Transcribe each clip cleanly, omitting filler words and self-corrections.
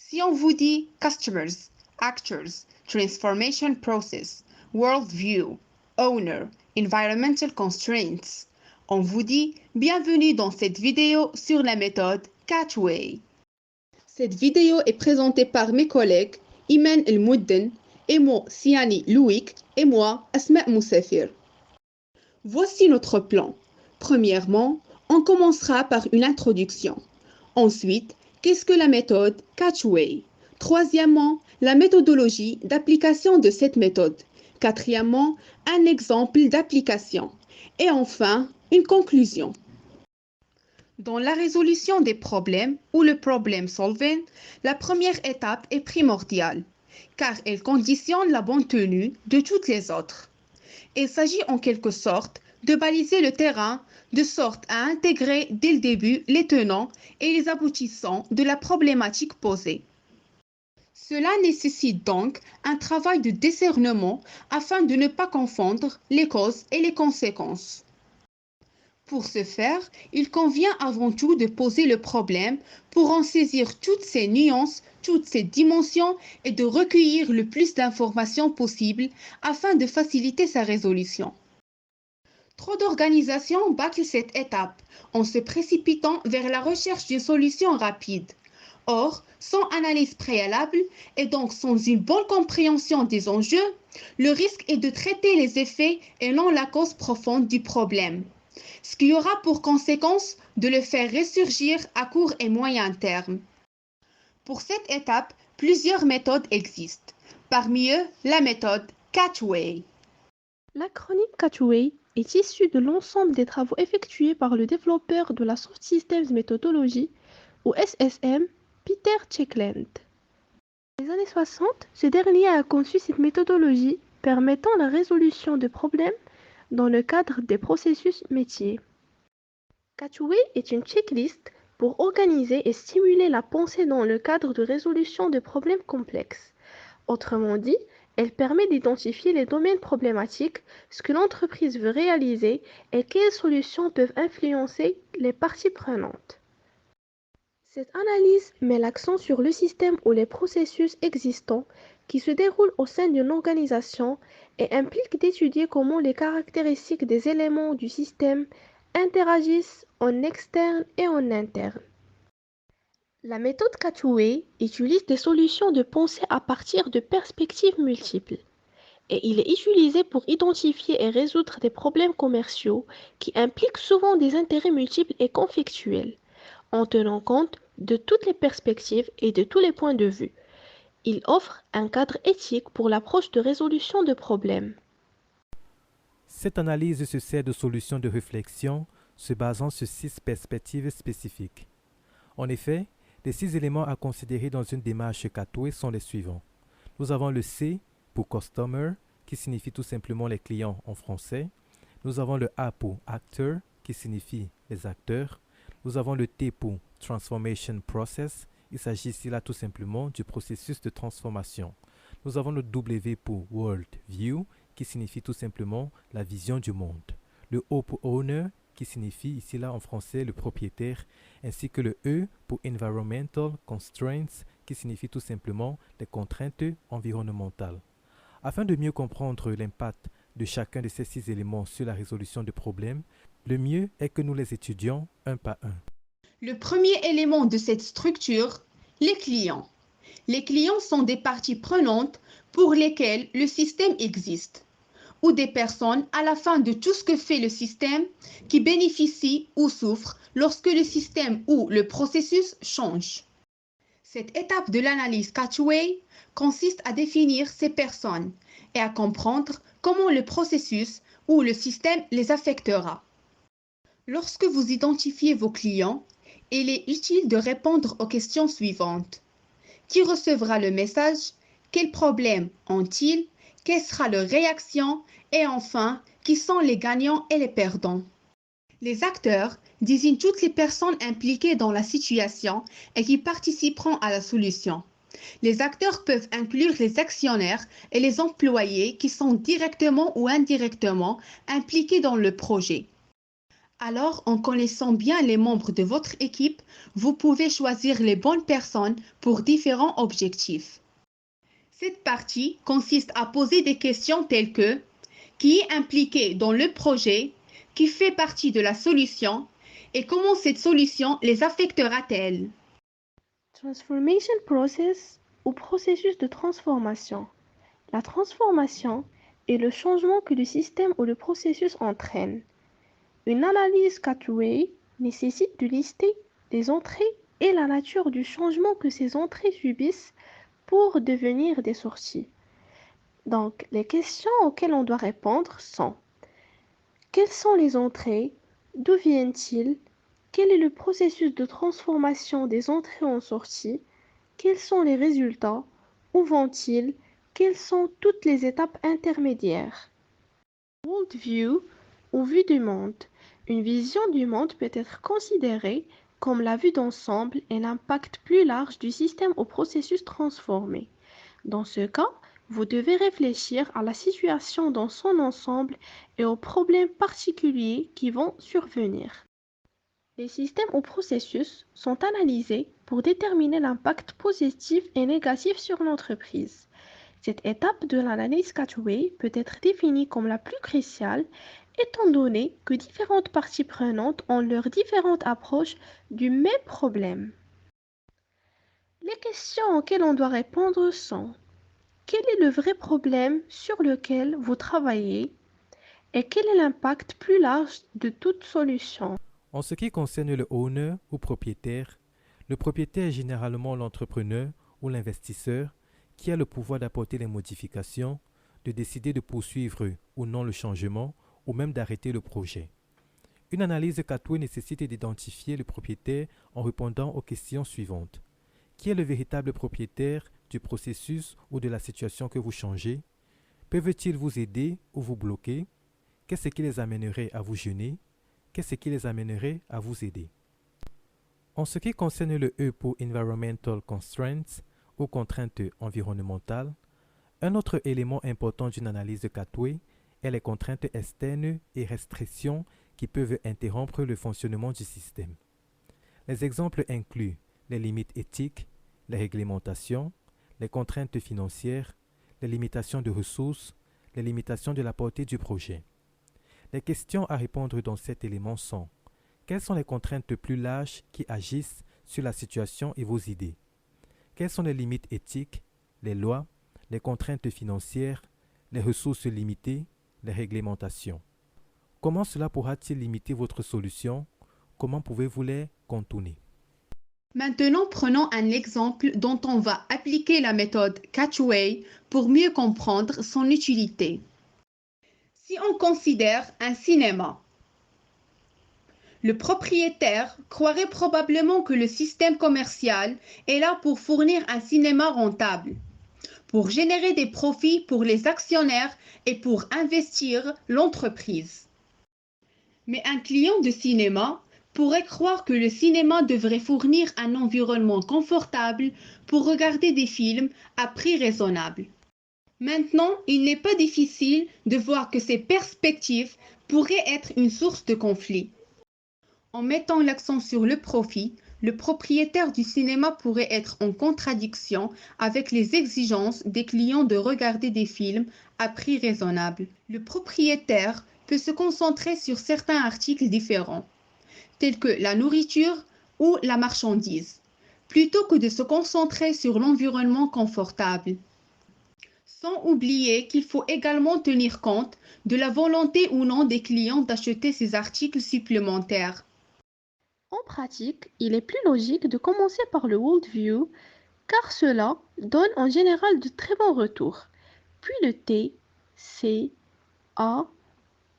Si on vous dit Customers, Actors, Transformation Process, Worldview, Owner, Environmental Constraints, on vous dit Bienvenue dans cette vidéo sur la méthode Catchway. Cette vidéo est présentée par mes collègues Iman El-Moudden, Emo Siani Louik et moi, Asma Moussafir. Voici notre plan. Premièrement, on commencera par une introduction. Ensuite, qu'est-ce que la méthode Catchway? Troisièmement, la méthodologie d'application de cette méthode. Quatrièmement, un exemple d'application. Et enfin, une conclusion. Dans la résolution des problèmes ou le problem solving, la première étape est primordiale, car elle conditionne la bonne tenue de toutes les autres. Il s'agit en quelque sorte de baliser le terrain de sorte à intégrer dès le début les tenants et les aboutissants de la problématique posée. Cela nécessite donc un travail de discernement afin de ne pas confondre les causes et les conséquences. Pour ce faire, il convient avant tout de poser le problème pour en saisir toutes ses nuances, toutes ses dimensions et de recueillir le plus d'informations possible afin de faciliter sa résolution. Trop d'organisations bâclent cette étape en se précipitant vers la recherche d'une solution rapide. Or, sans analyse préalable et donc sans une bonne compréhension des enjeux, le risque est de traiter les effets et non la cause profonde du problème, ce qui aura pour conséquence de le faire ressurgir à court et moyen terme. Pour cette étape, plusieurs méthodes existent. Parmi eux, la méthode Catchway. L'acronyme Catchway est issu de l'ensemble des travaux effectués par le développeur de la Soft Systems Methodology, ou SSM, Peter Checkland. Dans les années 60, ce dernier a conçu cette méthodologie permettant la résolution de problèmes dans le cadre des processus métiers. Catchway est une checklist pour organiser et stimuler la pensée dans le cadre de résolution de problèmes complexes. Autrement dit, elle permet d'identifier les domaines problématiques, ce que l'entreprise veut réaliser et quelles solutions peuvent influencer les parties prenantes. Cette analyse met l'accent sur le système ou les processus existants qui se déroulent au sein d'une organisation et implique d'étudier comment les caractéristiques des éléments du système interagissent en externe et en interne. La méthode Catchway utilise des solutions de pensée à partir de perspectives multiples et il est utilisé pour identifier et résoudre des problèmes commerciaux qui impliquent souvent des intérêts multiples et conflictuels, en tenant compte de toutes les perspectives et de tous les points de vue. Il offre un cadre éthique pour l'approche de résolution de problèmes. Cette analyse se sert de solutions de réflexion se basant sur 6 perspectives spécifiques. En effet, les 6 éléments à considérer dans une démarche Catchway sont les suivants. Nous avons le C pour Customer, qui signifie tout simplement les clients en français. Nous avons le A pour Actor, qui signifie les acteurs. Nous avons le T pour Transformation Process. Il s'agit ici là tout simplement du processus de transformation. Nous avons le W pour World View, qui signifie tout simplement la vision du monde. Le O pour Owner, qui signifie ici là en français le propriétaire, ainsi que le E pour Environmental Constraints, qui signifie tout simplement les contraintes environnementales. Afin de mieux comprendre l'impact de chacun de ces 6 éléments sur la résolution de problèmes, le mieux est que nous les étudions un par un. Le premier élément de cette structure, les clients. Les clients sont des parties prenantes pour lesquelles le système existe, ou des personnes à la fin de tout ce que fait le système qui bénéficient ou souffrent lorsque le système ou le processus change. Cette étape de l'analyse Catchway consiste à définir ces personnes et à comprendre comment le processus ou le système les affectera. Lorsque vous identifiez vos clients, il est utile de répondre aux questions suivantes. Qui recevra le message? Quels problèmes ont-ils? Quelle sera leur réaction? Et enfin, qui sont les gagnants et les perdants? Les acteurs désignent toutes les personnes impliquées dans la situation et qui participeront à la solution. Les acteurs peuvent inclure les actionnaires et les employés qui sont directement ou indirectement impliqués dans le projet. Alors, en connaissant bien les membres de votre équipe, vous pouvez choisir les bonnes personnes pour différents objectifs. Cette partie consiste à poser des questions telles que qui est impliqué dans le projet, qui fait partie de la solution et comment cette solution les affectera-t-elle? Transformation process ou processus de transformation. La transformation est le changement que le système ou le processus entraîne. Une analyse Catway nécessite de lister les entrées et la nature du changement que ces entrées subissent pour devenir des sorties. Donc, les questions auxquelles on doit répondre sont: quelles sont les entrées? D'où viennent-ils? Quel est le processus de transformation des entrées en sorties? Quels sont les résultats? Où vont-ils? Quelles sont toutes les étapes intermédiaires? Worldview ou vue du monde. Une vision du monde peut être considérée comme la vue d'ensemble et l'impact plus large du système au processus transformé. Dans ce cas, vous devez réfléchir à la situation dans son ensemble et aux problèmes particuliers qui vont survenir. Les systèmes ou processus sont analysés pour déterminer l'impact positif et négatif sur l'entreprise. Cette étape de l'analyse Catway peut être définie comme la plus cruciale, étant donné que différentes parties prenantes ont leurs différentes approches du même problème. Les questions auxquelles on doit répondre sont: quel est le vrai problème sur lequel vous travaillez et quel est l'impact plus large de toute solution? En ce qui concerne le owner ou propriétaire, le propriétaire est généralement l'entrepreneur ou l'investisseur qui a le pouvoir d'apporter les modifications, de décider de poursuivre ou non le changement ou même d'arrêter le projet. Une analyse Catway nécessite d'identifier le propriétaire en répondant aux questions suivantes. Qui est le véritable propriétaire du processus ou de la situation que vous changez? Peuvent-ils vous aider ou vous bloquer? Qu'est-ce qui les amènerait à vous gêner? Qu'est-ce qui les amènerait à vous aider? En ce qui concerne le E pour Environmental Constraints ou contraintes environnementales, un autre élément important d'une analyse de Catway est les contraintes externes et restrictions qui peuvent interrompre le fonctionnement du système. Les exemples incluent les limites éthiques, les réglementations, les contraintes financières, les limitations de ressources, les limitations de la portée du projet. Les questions à répondre dans cet élément sont: quelles sont les contraintes plus larges qui agissent sur la situation et vos idées? Quelles sont les limites éthiques, les lois, les contraintes financières, les ressources limitées, les réglementations? Comment cela pourra-t-il limiter votre solution? Comment pouvez-vous les contourner? Maintenant, prenons un exemple dont on va appliquer la méthode Catway pour mieux comprendre son utilité. Si on considère un cinéma, le propriétaire croirait probablement que le système commercial est là pour fournir un cinéma rentable, pour générer des profits pour les actionnaires et pour investir l'entreprise. Mais un client de cinéma pourrait croire que le cinéma devrait fournir un environnement confortable pour regarder des films à prix raisonnable. Maintenant, il n'est pas difficile de voir que ces perspectives pourraient être une source de conflit. En mettant l'accent sur le profit, le propriétaire du cinéma pourrait être en contradiction avec les exigences des clients de regarder des films à prix raisonnable. Le propriétaire peut se concentrer sur certains articles différents, tels que la nourriture ou la marchandise, plutôt que de se concentrer sur l'environnement confortable. Sans oublier qu'il faut également tenir compte de la volonté ou non des clients d'acheter ces articles supplémentaires. En pratique, il est plus logique de commencer par le worldview car cela donne en général de très bons retours, puis le T, C, A,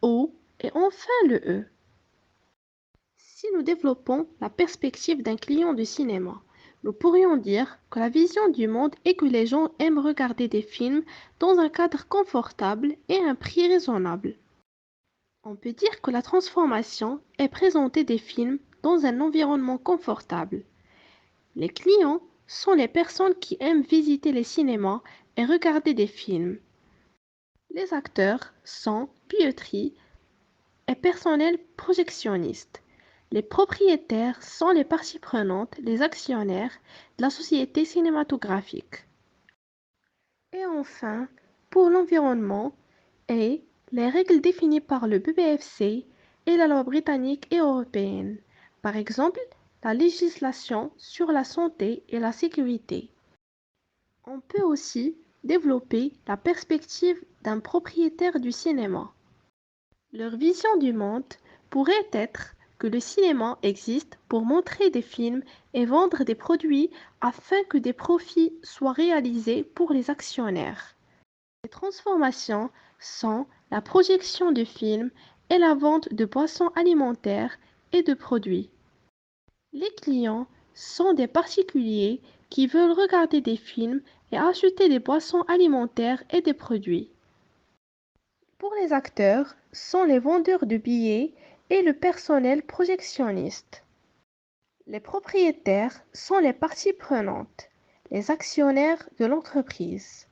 O et enfin le E. Si nous développons la perspective d'un client de cinéma, nous pourrions dire que la vision du monde est que les gens aiment regarder des films dans un cadre confortable et à un prix raisonnable. On peut dire que la transformation est présenter des films dans un environnement confortable. Les clients sont les personnes qui aiment visiter les cinémas et regarder des films. Les acteurs sont billetterie et personnel projectionniste. Les propriétaires sont les parties prenantes, les actionnaires de la société cinématographique. Et enfin, pour l'environnement, et les règles définies par le BBFC et la loi britannique et européenne. Par exemple, la législation sur la santé et la sécurité. On peut aussi développer la perspective d'un propriétaire du cinéma. Leur vision du monde pourrait être que le cinéma existe pour montrer des films et vendre des produits afin que des profits soient réalisés pour les actionnaires. Les transformations sont la projection de films et la vente de boissons alimentaires et de produits. Les clients sont des particuliers qui veulent regarder des films et acheter des boissons alimentaires et des produits. Pour les acteurs, sont les vendeurs de billets et le personnel projectionniste. Les propriétaires sont les parties prenantes, les actionnaires de l'entreprise.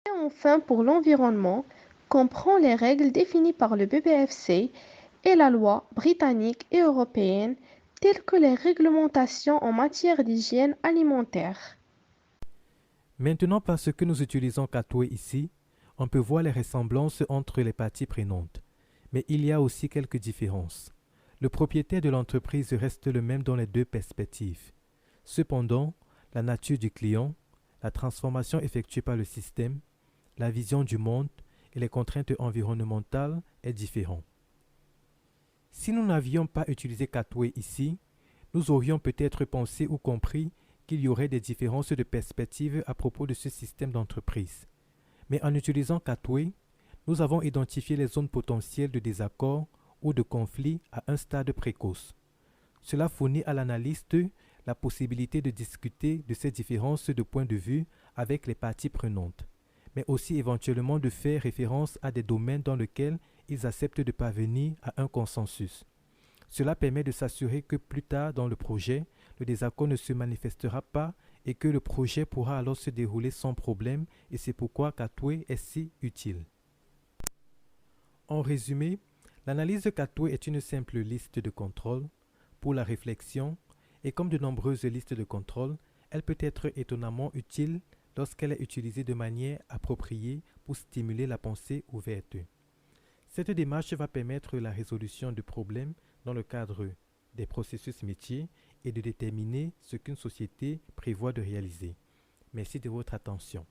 Et enfin, pour l'environnement, comprend les règles définies par le BBFC et la loi britannique et européenne, telles que les réglementations en matière d'hygiène alimentaire. Maintenant, parce que nous utilisons Catway ici, on peut voir les ressemblances entre les parties prenantes. Mais il y a aussi quelques différences. Le propriétaire de l'entreprise reste le même dans les deux perspectives. Cependant, la nature du client, la transformation effectuée par le système, la vision du monde et les contraintes environnementales est différent. Si nous n'avions pas utilisé Catway ici, nous aurions peut-être pensé ou compris qu'il y aurait des différences de perspective à propos de ce système d'entreprise. Mais en utilisant Catway, nous avons identifié les zones potentielles de désaccord ou de conflit à un stade précoce. Cela fournit à l'analyste la possibilité de discuter de ces différences de point de vue avec les parties prenantes, mais aussi éventuellement de faire référence à des domaines dans lesquels ils acceptent de parvenir à un consensus. Cela permet de s'assurer que plus tard dans le projet, le désaccord ne se manifestera pas et que le projet pourra alors se dérouler sans problème, et c'est pourquoi Catway est si utile. En résumé, l'analyse de Catway est une simple liste de contrôle pour la réflexion, et comme de nombreuses listes de contrôle, elle peut être étonnamment utile lorsqu'elle est utilisée de manière appropriée pour stimuler la pensée ouverte. Cette démarche va permettre la résolution de problèmes dans le cadre des processus métiers et de déterminer ce qu'une société prévoit de réaliser. Merci de votre attention.